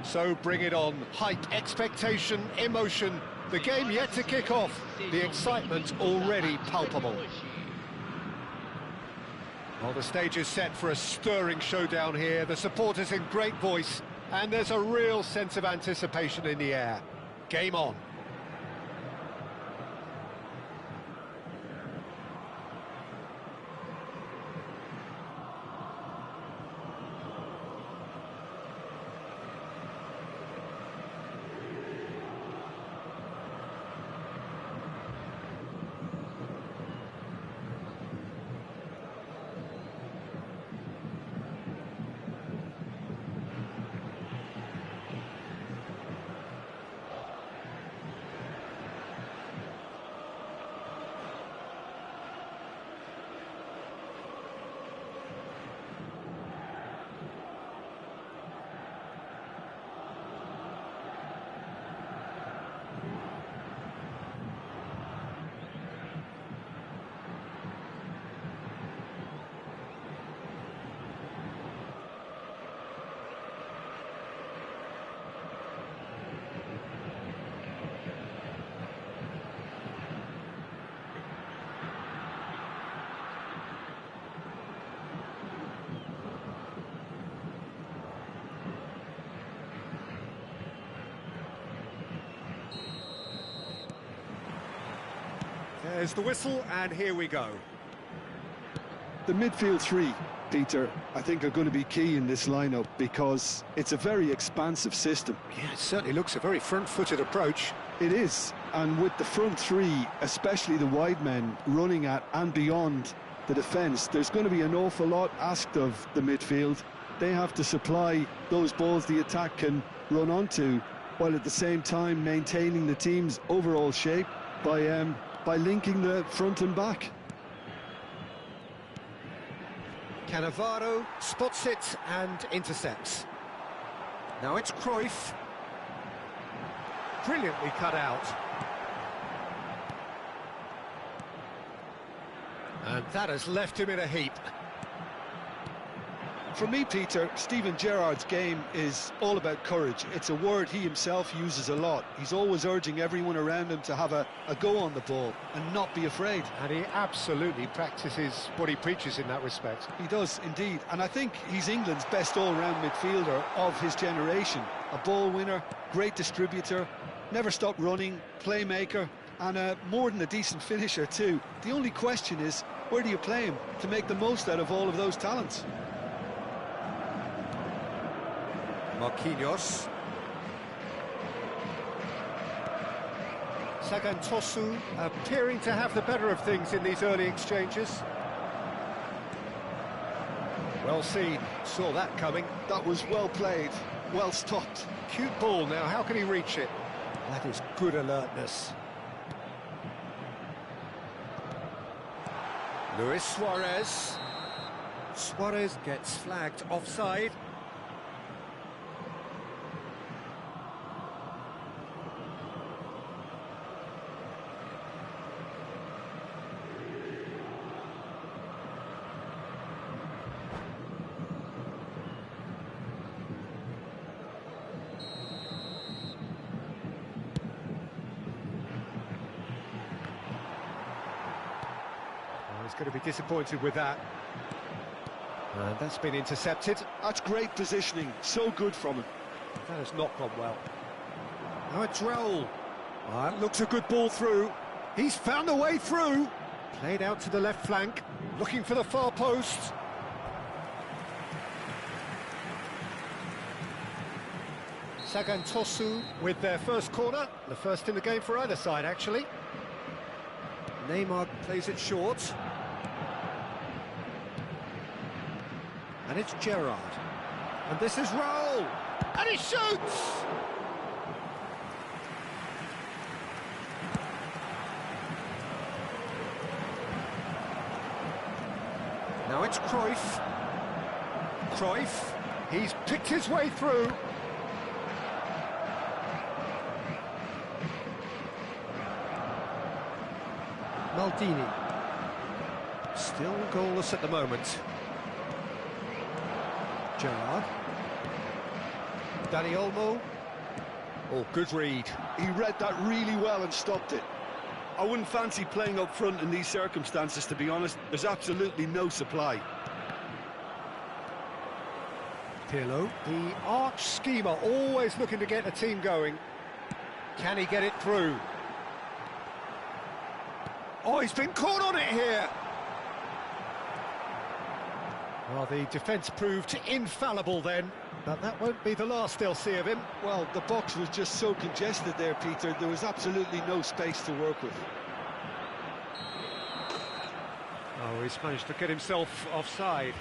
So bring it on. Hype, expectation, emotion. The game yet to kick off. The excitement already palpable. Well, the stage is set for a stirring showdown here. The supporters in great voice, and there's a real sense of anticipation in the air. Game on. There's the whistle, and here we go. The midfield three, Peter, I think are going to be key in this lineup because it's a very expansive system. Yeah, it certainly looks a very front-footed approach. It is, and with the front three, especially the wide men, running at and beyond the defence, there's going to be an awful lot asked of the midfield. They have to supply those balls the attack can run onto, while at the same time maintaining the team's overall shape by linking the front and back. Cannavaro spots it and intercepts. Now it's Cruyff. Brilliantly cut out. And that has left him in a heap. For me, Peter, Steven Gerrard's game is all about courage. It's a word he himself uses a lot. He's always urging everyone around him to have a go on the ball and not be afraid. And he absolutely practices what he preaches in that respect. He does, indeed. And I think he's England's best all-round midfielder of his generation. A ball winner, great distributor, never stopped running, playmaker, and more than a decent finisher too. The only question is, where do you play him to make the most out of all of those talents? Marquinhos. Sagantosu appearing to have the better of things in these early exchanges. Well seen, saw that coming. That was well played, well stopped. Cute ball now, how can he reach it? That is good alertness. Luis Suarez. Suarez gets flagged offside. He's going to be disappointed with that. And that's been intercepted. That's great positioning, so good from him. That has not gone well. Now it's Raul. That looks a good ball through. He's found a way through. Played out to the left flank, looking for the far post. Sagantosu with their first corner, the first in the game for either side actually. Neymar plays it short. And it's Gerrard. And this is Raul. And he shoots! Now it's Cruyff. Cruyff. He's picked his way through. Maldini. Still goalless at the moment. Gerrard. Dani Olmo. Oh, good read. He read that really well and stopped it. I wouldn't fancy playing up front in these circumstances, to be honest. There's absolutely no supply. Pirlo, the arch schemer, always looking to get the team going. Can he get it through? Oh, he's been caught on it here. Well, the defence proved infallible then, but that won't be the last they'll see of him. Well, the box was just so congested there, Peter. There was absolutely no space to work with. Oh, he's managed to get himself offside.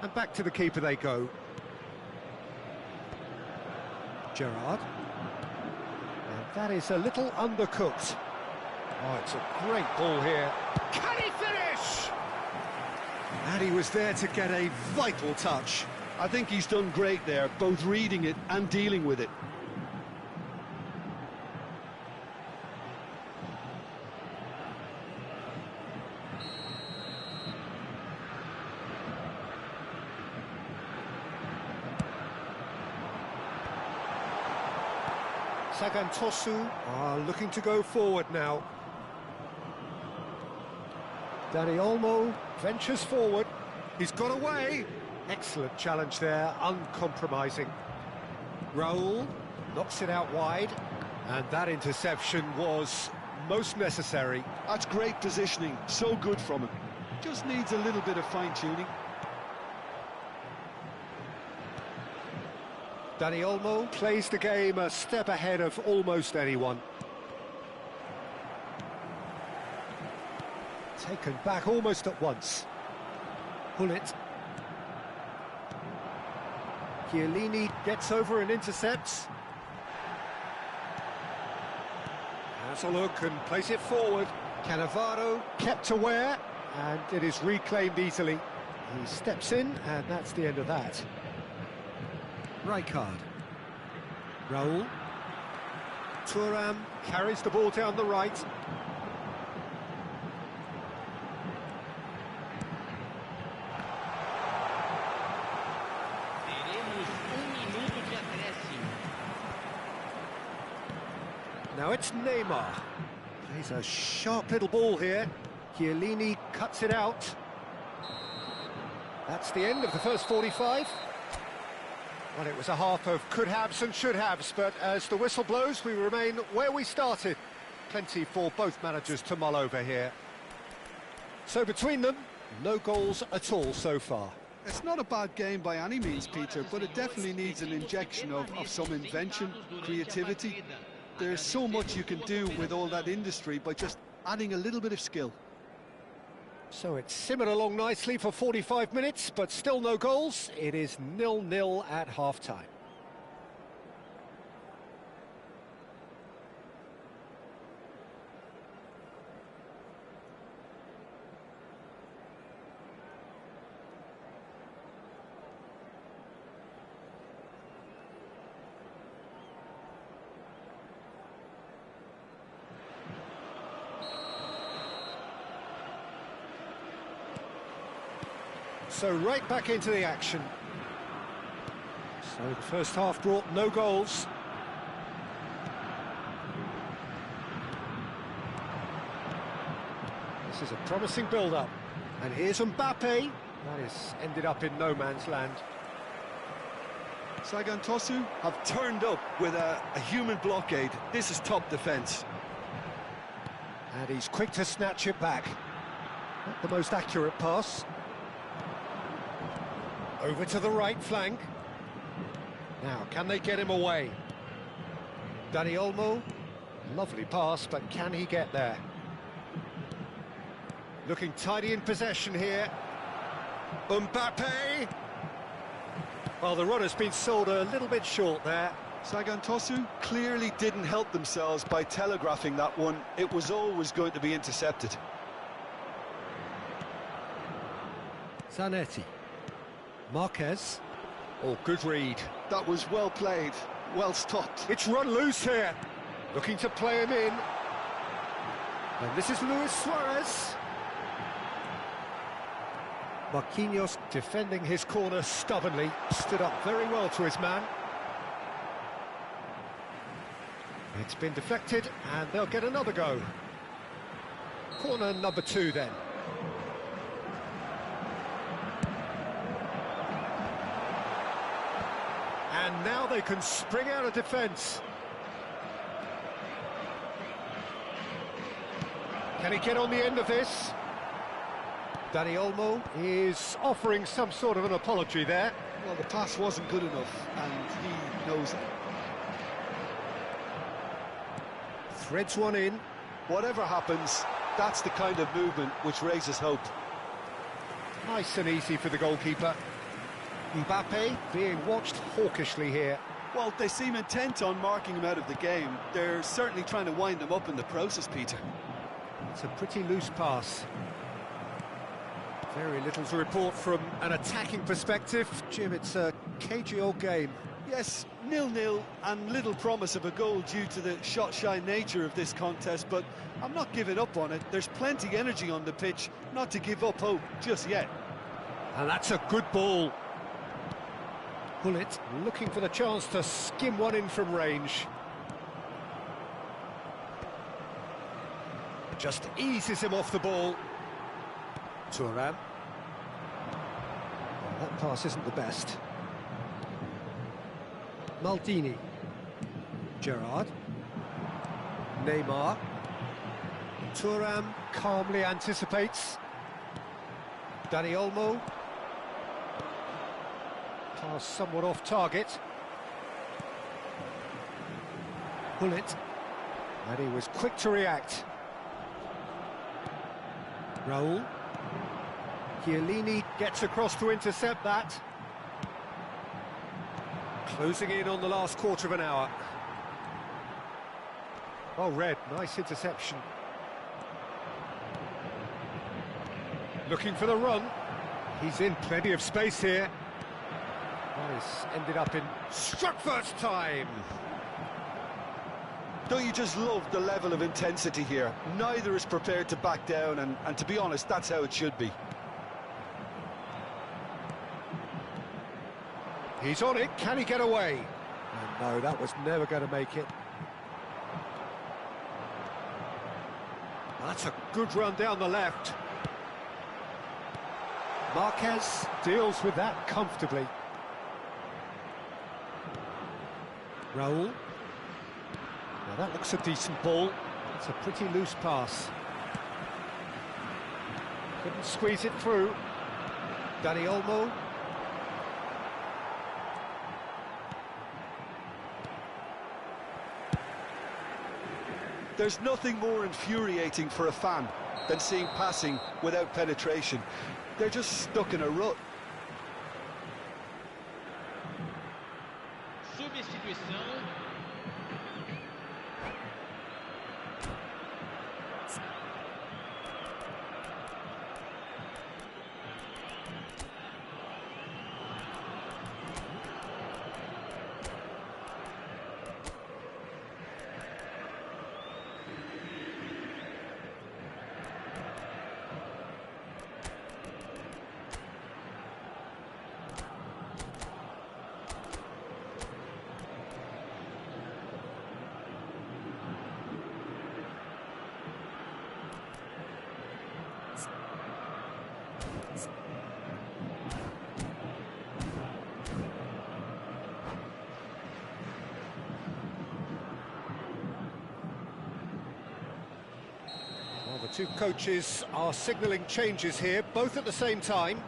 And back to the keeper they go. Gerrard. And that is a little undercooked. Oh, it's a great ball here. Can he finish? And he was there to get a vital touch. I think he's done great there, both reading it and dealing with it. Sagantosu are looking to go forward now. Dani Olmo ventures forward. He's got away. Excellent challenge there, uncompromising. Raul knocks it out wide. And that interception was most necessary. That's great positioning, so good from him. Just needs a little bit of fine-tuning. Dani Olmo plays the game a step ahead of almost anyone. Taken back almost at once. Hullet. Chiellini gets over and intercepts. Has a look and plays it forward. Cannavaro kept aware, and it is reclaimed easily. He steps in, and that's the end of that. Rijkaard. Raul. Thuram carries the ball down the right. Now it's Neymar. Plays a sharp little ball here. Chiellini cuts it out. That's the end of the first 45. Well, it was a half of could-haves and should-haves, but as the whistle blows, we remain where we started. Plenty for both managers to mull over here. So between them, no goals at all so far. It's not a bad game by any means, Peter, but it definitely needs an injection of some invention, creativity. There's so much you can do with all that industry by just adding a little bit of skill. So it's simmered along nicely for 45 minutes, but still no goals. It is 0-0 at half-time. So right back into the action. So the first half brought no goals. This is a promising build-up. And here's Mbappe. That is ended up in no man's land. Sagantosu have turned up with a human blockade. This is top defence. And he's quick to snatch it back. Not the most accurate pass. Over to the right flank. Now, can they get him away? Dani Olmo. Lovely pass, but can he get there? Looking tidy in possession here. Mbappe. Well, the runner's been sold a little bit short there. Sagantosu clearly didn't help themselves by telegraphing that one. It was always going to be intercepted. Zanetti. Marquez. Oh, good read. That was well played, well stopped. It's run loose here. Looking to play him in. And this is Luis Suarez. Marquinhos defending his corner stubbornly. Stood up very well to his man. It's been deflected, and they'll get another go. Corner number 2 then. And now they can spring out of defence. Can he get on the end of this? Dani Olmo is offering some sort of an apology there. Well, the pass wasn't good enough, and he knows it. Threads one in. Whatever happens, that's the kind of movement which raises hope. Nice and easy for the goalkeeper. Mbappe being watched hawkishly here. Well, they seem intent on marking him out of the game. They're certainly trying to wind him up in the process, Peter. It's a pretty loose pass. Very little to report from an attacking perspective. Jim, it's a cagey old game. Yes, 0-0 and little promise of a goal due to the shot-shy nature of this contest, but I'm not giving up on it. There's plenty energy on the pitch, not to give up hope just yet. And that's a good ball. Bullet looking for the chance to skim one in from range. Just eases him off the ball. Thuram. Well, that pass isn't the best. Maldini. Gerrard. Neymar. Thuram calmly anticipates. Dani Olmo. Pass somewhat off target. Bullet. And he was quick to react. Raul. Chiellini gets across to intercept that. Closing in on the last quarter of an hour. Well read, nice interception. Looking for the run. He's in plenty of space here. Nice, ended up in struck first time. Don't you just love the level of intensity here? Neither is prepared to back down, and to be honest, that's how it should be. He's on it, can he get away? And no, that was never going to make it. That's a good run down the left. Marquez deals with that comfortably. Raul. Now that looks a decent ball. It's a pretty loose pass. Couldn't squeeze it through. Dani Olmo. There's nothing more infuriating for a fan than seeing passing without penetration. They're just stuck in a rut. Substituição. Well, the two coaches are signalling changes here, both at the same time.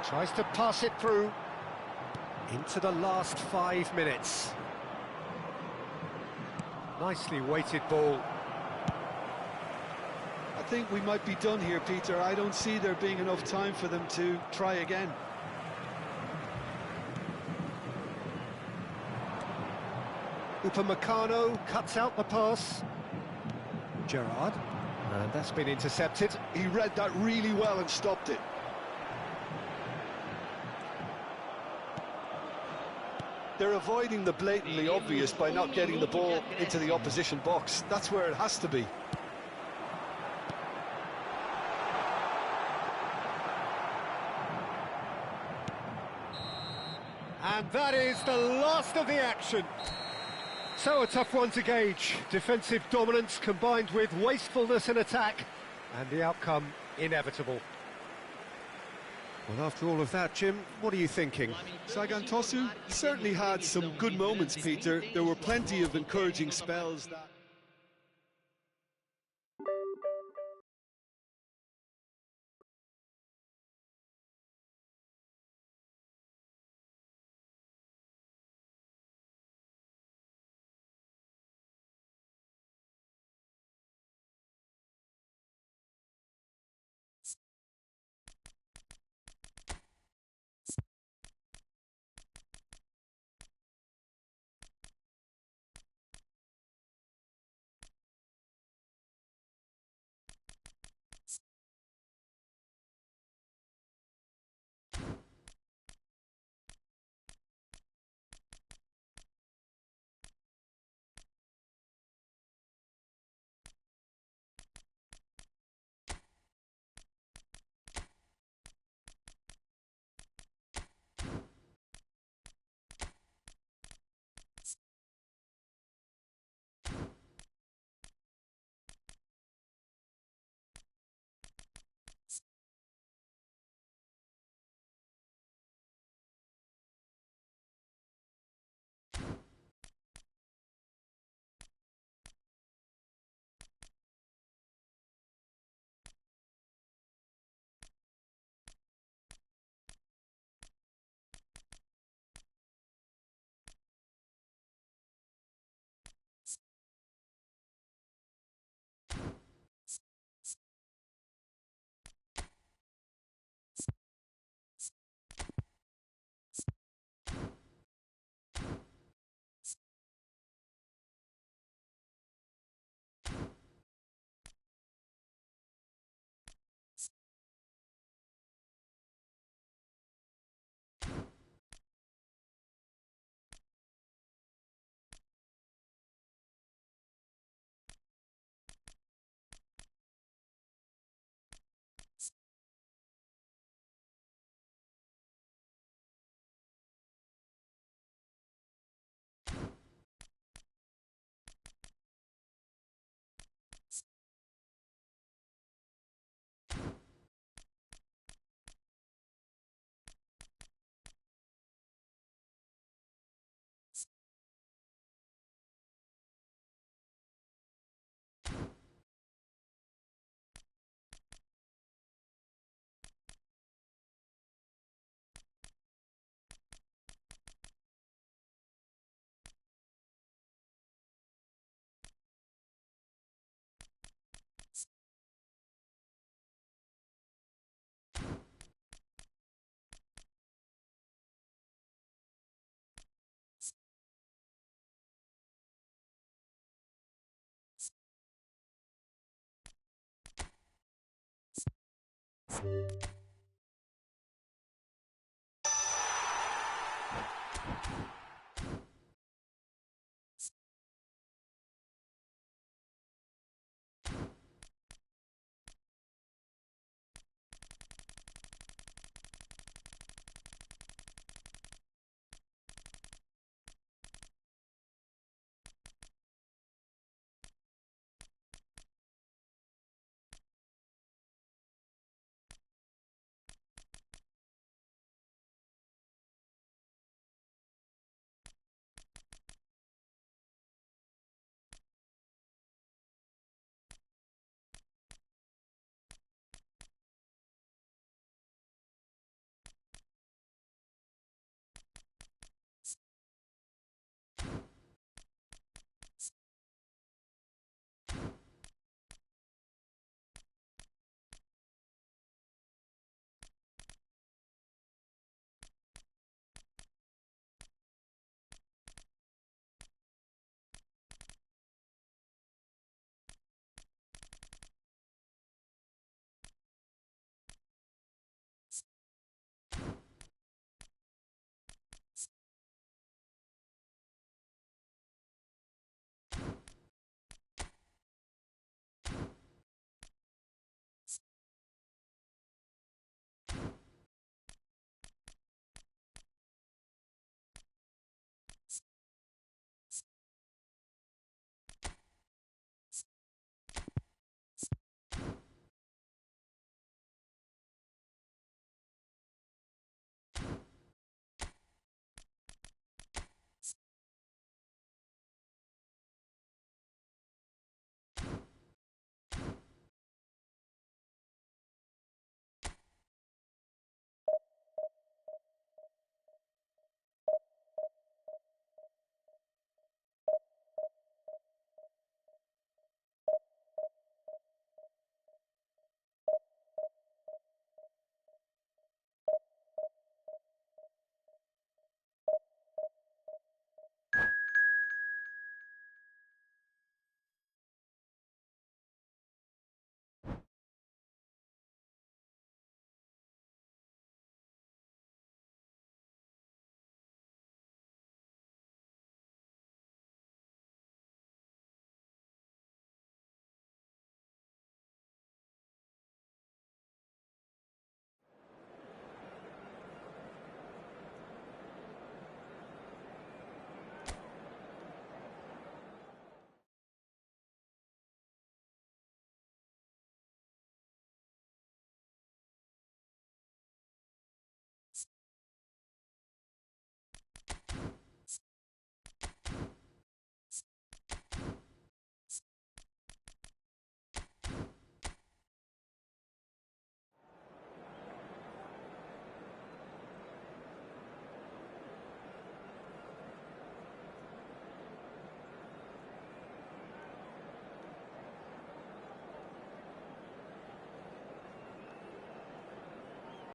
Tries to pass it through into the last 5 minutes. Nicely weighted ball. I think we might be done here, Peter. I don't see there being enough time for them to try again. Upamecano cuts out the pass. Gerrard. And that's been intercepted. He read that really well and stopped it. They're avoiding the blatantly obvious by not getting the ball into the opposition box. That's where it has to be. And that is the last of the action. So a tough one to gauge. Defensive dominance combined with wastefulness in attack, and the outcome inevitable. Well, after all of that, Jim, what are you thinking? Sagan Tosu certainly had some good moments, Peter. There were plenty of encouraging spells that...